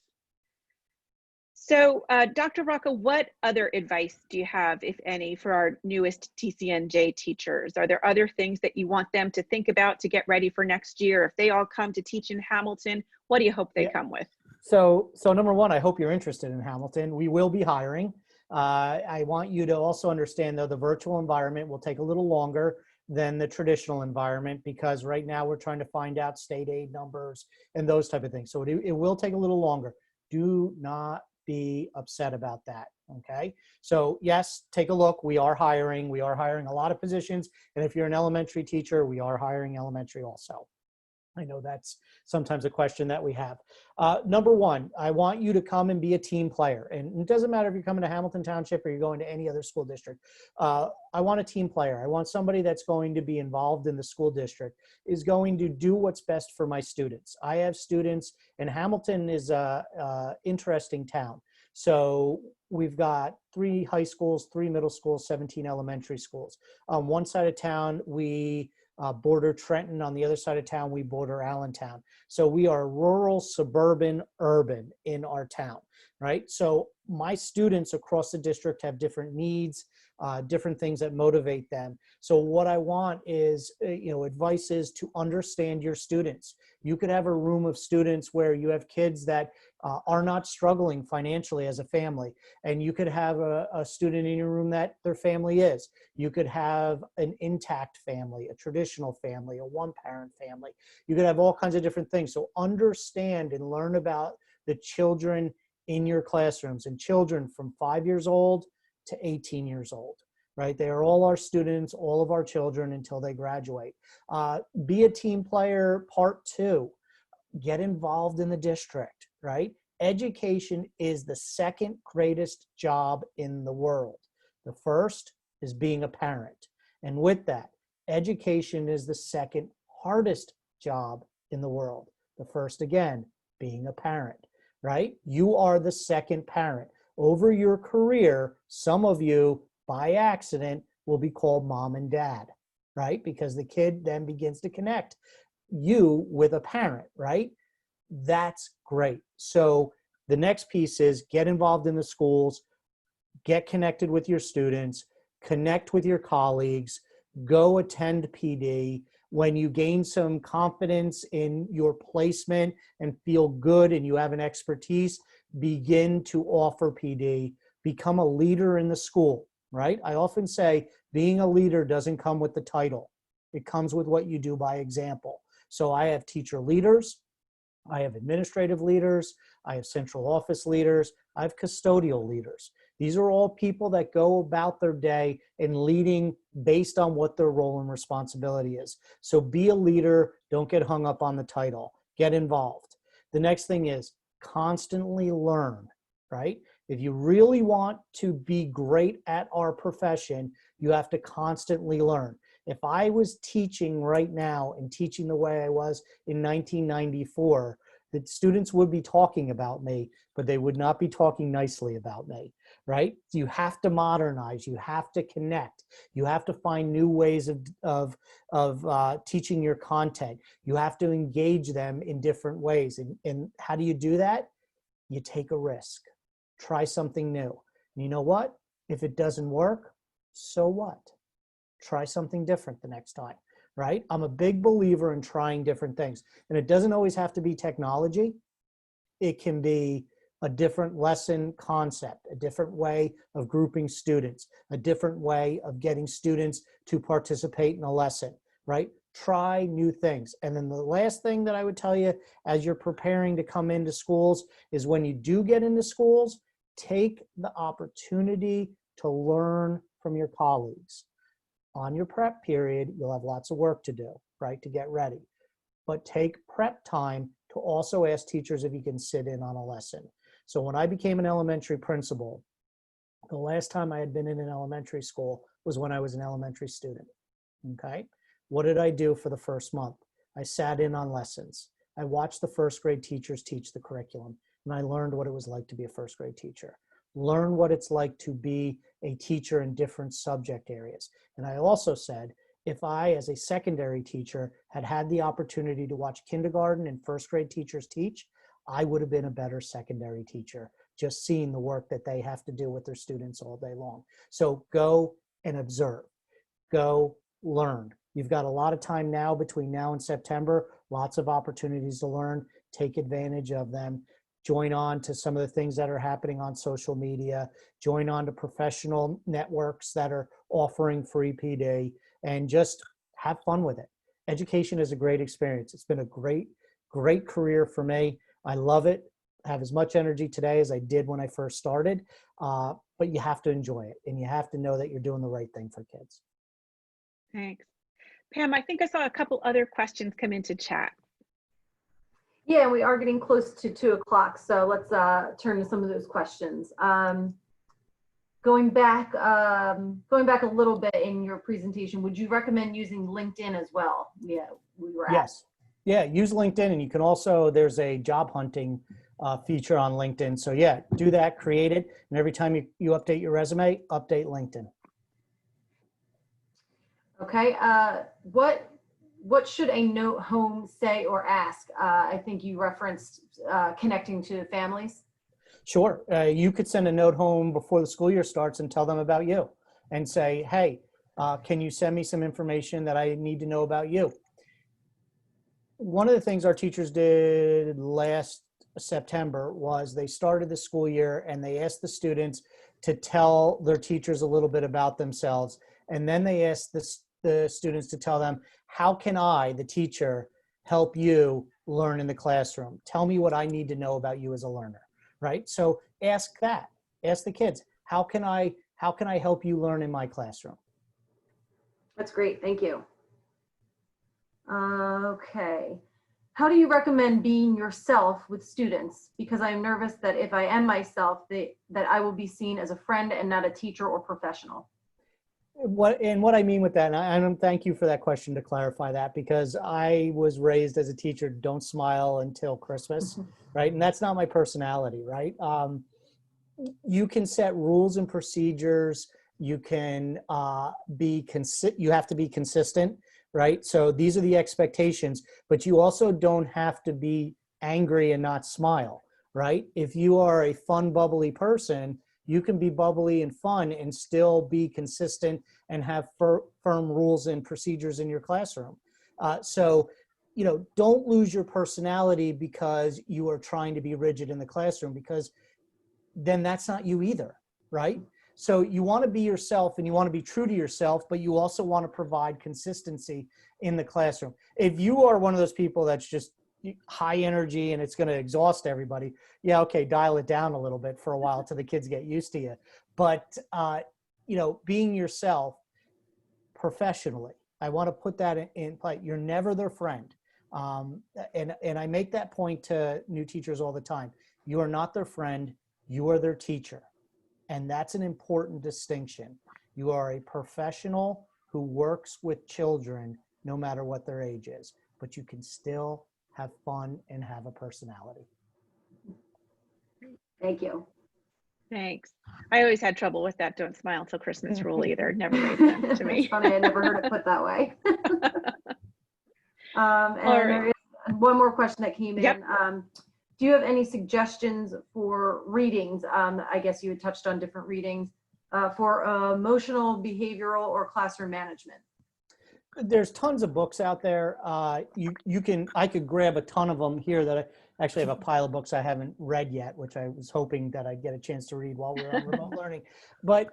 So Dr. Rocco, what other advice do you have, if any, for our newest TCNJ teachers? Are there other things that you want them to think about to get ready for next year? If they all come to teach in Hamilton, what do you hope they come with? So number one, I hope you're interested in Hamilton. We will be hiring. I want you to also understand, though, the virtual environment will take a little longer than the traditional environment, because right now we're trying to find out state aid numbers and those type of things. So it will take a little longer. Do not be upset about that, okay? So yes, take a look. We are hiring. We are hiring a lot of positions. And if you're an elementary teacher, we are hiring elementary also. I know that's sometimes a question that we have. Number one, I want you to come and be a team player. And it doesn't matter if you're coming to Hamilton Township or you're going to any other school district. I want a team player. I want somebody that's going to be involved in the school district, is going to do what's best for my students. I have students, and Hamilton is a interesting town. So we've got 3 high schools, 3 middle schools, 17 elementary schools. On one side of town, we border Trenton. On the other side of town, we border Allentown. So we are rural, suburban, urban in our town, right? So my students across the district have different needs, different things that motivate them. So what I want is, advice is to understand your students. You could have a room of students where you have kids that are not struggling financially as a family, and you could have a student in your room that their family is. You could have an intact family, a traditional family, a one-parent family. You could have all kinds of different things. So understand and learn about the children in your classrooms, and children from 5 years old to 18 years old, right? They are all our students, all of our children until they graduate. Be a team player. Part 2, get involved in the district, right? Education is the second greatest job in the world. The first is being a parent. And with that, education is the second hardest job in the world. The first, again, being a parent, right? You are the second parent. Over your career, some of you, by accident, will be called mom and dad, right? Because the kid then begins to connect you with a parent, right? That's great. So the next piece is get involved in the schools, get connected with your students, connect with your colleagues, go attend PD. When you gain some confidence in your placement and feel good and you have an expertise, begin to offer PD, become a leader in the school, right? I often say being a leader doesn't come with the title. It comes with what you do by example. So I have teacher leaders, I have administrative leaders, I have central office leaders, I have custodial leaders. These are all people that go about their day and leading based on what their role and responsibility is. So be a leader, don't get hung up on the title, get involved. The next thing is constantly learn, right? If you really want to be great at our profession, you have to constantly learn. If I was teaching right now and teaching the way I was in 1994, the students would be talking about me, but they would not be talking nicely about me, right? You have to modernize, you have to connect, you have to find new ways of teaching your content. You have to engage them in different ways. And how do you do that? you take a risk, try something new. And you know what? If it doesn't work, so what? Try something different the next time, right? I'm a big believer in trying different things. And it doesn't always have to be technology. It can be a different lesson concept, a different way of grouping students, a different way of getting students to participate in a lesson, right? Try new things. And then the last thing that I would tell you as you're preparing to come into schools is when you do get into schools, take the opportunity to learn from your colleagues. On your prep period, you'll have lots of work to do, right, to get ready. But take prep time to also ask teachers if you can sit in on a lesson. So when I became an elementary principal, the last time I had been in an elementary school was when I was an elementary student, okay? What did I do for the first month? I sat in on lessons. I watched the first grade teachers teach the curriculum, and I learned what it was like to be a first grade teacher. Learn what it's like to be a teacher in different subject areas. And I also said, if I, as a secondary teacher, had had the opportunity to watch kindergarten and first grade teachers teach, I would have been a better secondary teacher, just seeing the work that they have to do with their students all day long. So go and observe, go learn. You've got a lot of time now between now and September, lots of opportunities to learn, take advantage of them. Join on to some of the things that are happening on social media, join on to professional networks that are offering free PD, and just have fun with it. Education is a great experience. It's been a great, great career for me. I love it. I have as much energy today as I did when I first started, but you have to enjoy it, and you have to know that you're doing the right thing for kids. Thanks. Pam, I think I saw a couple other questions come into chat. Yeah, we are getting close to 2 o'clock, so let's turn to some of those questions. Going back a little bit in your presentation, would you recommend using LinkedIn as well? Yeah, we were Yes. Yeah, use LinkedIn, and you can also, there's a job hunting feature on LinkedIn. So yeah, do that, create it, and every time you update your resume, update LinkedIn. Okay, what should a note home say or ask? I think you referenced connecting to families. Sure, you could send a note home before the school year starts and tell them about you and say, hey, can you send me some information that I need to know about you? One of the things our teachers did last September was they started the school year and they asked the students to tell their teachers a little bit about themselves. And then they asked the students to tell them, how can I, the teacher, help you learn in the classroom? Tell me what I need to know about you as a learner, right? So ask that, ask the kids, how can I help you learn in my classroom? That's great, thank you. Okay. How do you recommend being yourself with students? Because I'm nervous that if I am myself, that I will be seen as a friend and not a teacher or professional. What I mean with that, and I thank you for that question to clarify that, because I was raised as a teacher, don't smile until Christmas, right? And that's not my personality, right? You can set rules and procedures. You can you have to be consistent, right? So these are the expectations, but you also don't have to be angry and not smile, right? If you are a fun, bubbly person, you can be bubbly and fun and still be consistent and have firm rules and procedures in your classroom. So, you know, don't lose your personality because you are trying to be rigid in the classroom, because then that's not you either, right? So you want to be yourself and you want to be true to yourself, but you also want to provide consistency in the classroom. If you are one of those people that's just high energy and it's going to exhaust everybody, yeah, okay, dial it down a little bit for a while till the kids get used to you. But, you know, being yourself professionally, I want to put that in play. You're never their friend. And I make that point to new teachers all the time. You are not their friend, you are their teacher. And that's an important distinction. You are a professional who works with children no matter what their age is, but you can still have fun and have a personality. Thank you. Thanks. I always had trouble with that don't smile till Christmas rule either. It never made sense to me. It's funny, I never heard it put that way. And right. there is one more question that came Yep. in. do you have any suggestions for readings? I guess you had touched on different readings for emotional, behavioral, or classroom management. There's tons of books out there. I could grab a ton of them here that I actually have a pile of books I haven't read yet, which I was hoping that I'd get a chance to read while we're on remote learning. But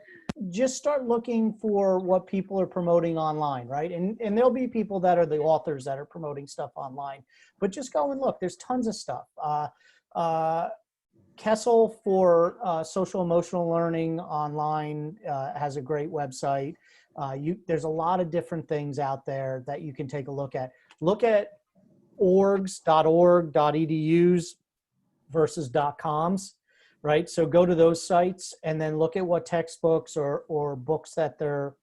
just start looking for what people are promoting online, right? And there'll be people that are the authors that are promoting stuff online, but just go and look. There's tons of stuff. Kessel for social emotional learning online has a great website. There's a lot of different things out there that you can take a look at. Look at orgs.org.edus versus .coms, right? So go to those sites and then look at what textbooks or books that they're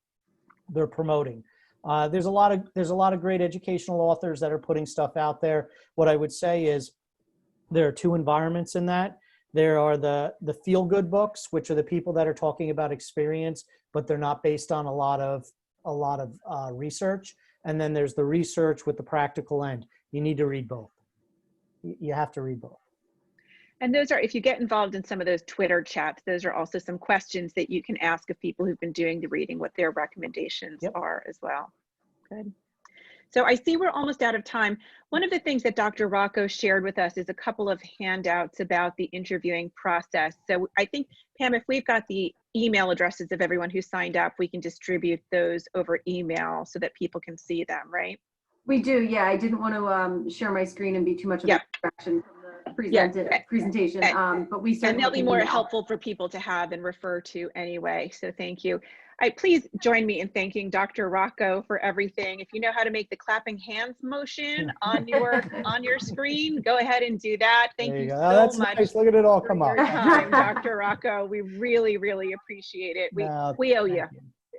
promoting. There's a lot of great educational authors that are putting stuff out there. What I would say is there are two environments in that. There are the feel-good books, which are the people that are talking about experience, but they're not based on a lot of research. And then there's the research with the practical end. You need to read both. You have to read both. And those are, if you get involved in some of those Twitter chats, those are also some questions that you can ask of people who've been doing the reading, what their recommendations are as well. Good. So I see we're almost out of time. One of the things that Dr. Rocco shared with us is a couple of handouts about the interviewing process. So I think, Pam, if we've got the email addresses of everyone who signed up, we can distribute those over email so that people can see them, right? We do, yeah. I didn't want to share my screen and be too much of a distraction from the presentation, but we certainly and they'll be can more email. helpful for people to have and refer to anyway. So thank you. Please join me in thanking Dr. Rocco for everything. If you know how to make the clapping hands motion on your screen, go ahead and do that. Thank you so much. Nice. Look at it all come up. For your time, Dr. Rocco. We really, really appreciate it. We owe you.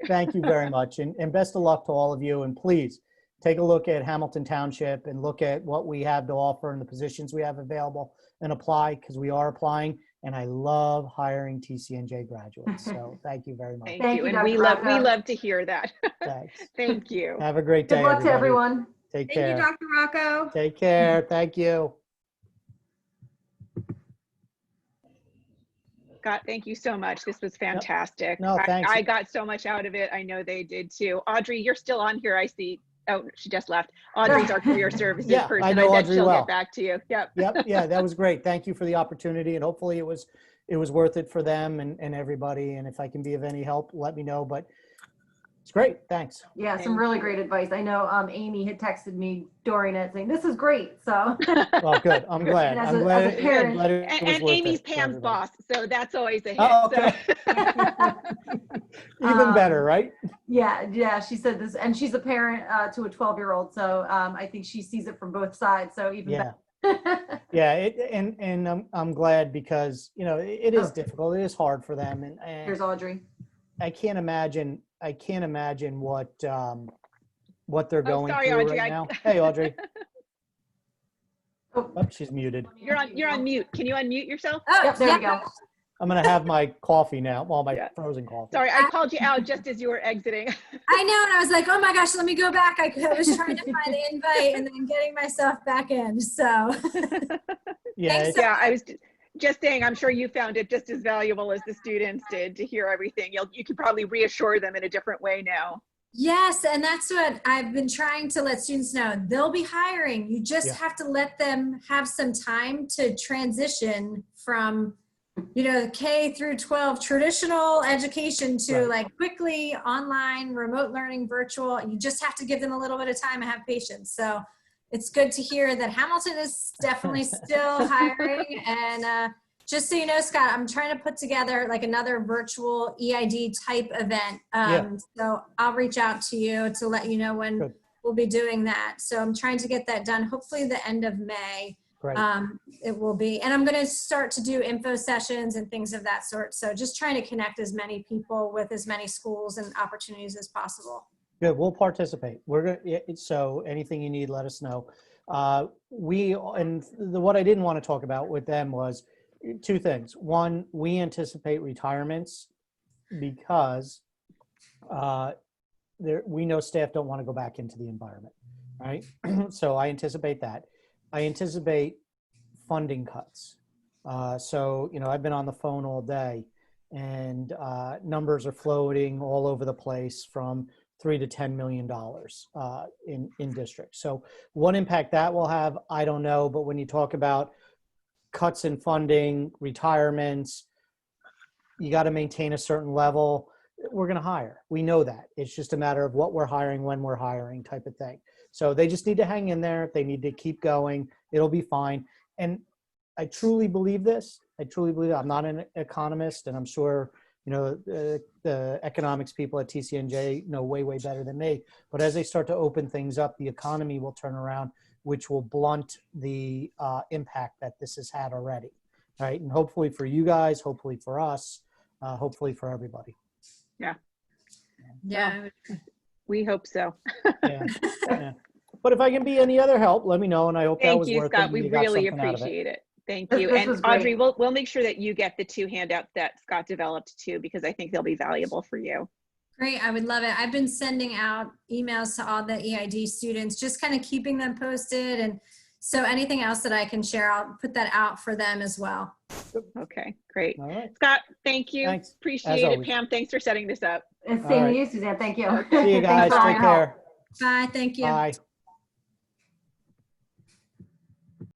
Thank you very much, and best of luck to all of you. And please take a look at Hamilton Township and look at what we have to offer and the positions we have available and apply, because we are applying. And I love hiring TCNJ graduates. So thank you very much. Thank you. And we love to hear that. Thanks. Thank you. Have a great day. Good luck to everyone. Take care. Thank you, Dr. Rocco. Take care. Thank you. Scott, thank you so much. This was fantastic. No, thanks. I got so much out of it. I know they did too. Audrey, you're still on here. I see. Oh, she just left. Audrey's our career services person. I know bet Audrey she'll well. get back to you. Yep. Yeah, that was great. Thank you for the opportunity, and hopefully it was worth it for them and everybody. And if I can be of any help, let me know. But it's great. Thanks. Yeah, some really great advice. I know Amy had texted me during it saying, this is great. So well, good. I'm glad. I'm glad and Amy's Pam's boss. So that's always a hit. Oh, okay. So. Even better, right? Yeah. She said this, and she's a parent to a 12-year-old. So I think she sees it from both sides. So even better. Yeah, and I'm glad, because it is difficult. It is hard for them. And here's Audrey. I can't imagine what they're going through Audrey, right now. Hey, Audrey. Oh, she's muted. You're on mute. Can you unmute yourself? Yep, there we go. I'm gonna have my coffee now. Well, my frozen coffee. Sorry, I called you out just as you were exiting. I know, and I was like, oh my gosh, let me go back. I was trying to find the invite and then getting myself back in. So I was just saying, I'm sure you found it just as valuable as the students did to hear everything. You could probably reassure them in a different way now. Yes, and that's what I've been trying to let students know. They'll be hiring. You just have to let them have some time to transition from K through 12 traditional education to like quickly online, remote learning, virtual. You just have to give them a little bit of time and have patience. So it's good to hear that Hamilton is definitely still hiring. And just so you know, Scott, I'm trying to put together like another virtual EID type event. So I'll reach out to you to let you know when we'll be doing that. So I'm trying to get that done, hopefully the end of May. It will be, and I'm going to start to do info sessions and things of that sort. So just trying to connect as many people with as many schools and opportunities as possible. Good. We'll participate. We're going. So anything you need, let us know. What I didn't want to talk about with them was two things. One, we anticipate retirements because we know staff don't want to go back into the environment, right? So I anticipate that. I anticipate funding cuts. So, I've been on the phone all day, and numbers are floating all over the place from $3 to $10 million in districts. So what impact that will have, I don't know. But when you talk about cuts in funding, retirements, you got to maintain a certain level. We're going to hire. We know that. It's just a matter of what we're hiring, when we're hiring, type of thing. So they just need to hang in there. They need to keep going. It'll be fine. And I truly believe this. I truly believe it. I'm not an economist, and I'm sure the economics people at TCNJ know way, way better than me. But as they start to open things up, the economy will turn around, which will blunt the impact that this has had already. Right? And hopefully for you guys, hopefully for us, hopefully for everybody. Yeah. We hope so. Yeah. But if I can be any other help, let me know. And I hope that was Thank you, worth Scott. it. We You got really something out of it. appreciate it. Thank This you. was And great. Audrey, we'll make sure that you get the 2 handouts that Scott developed too, because I think they'll be valuable for you. Great, I would love it. I've been sending out emails to all the EID students, just kind of keeping them posted. And so anything else that I can share, I'll put that out for them as well. Okay, great. All right. Scott, thank you. Thanks. Appreciate As it. always. Pam, thanks for setting this up. And All same right. to you, Suzanne. Thank you. See you guys. Thanks for all Take your help. care. Bye, thank you. Bye.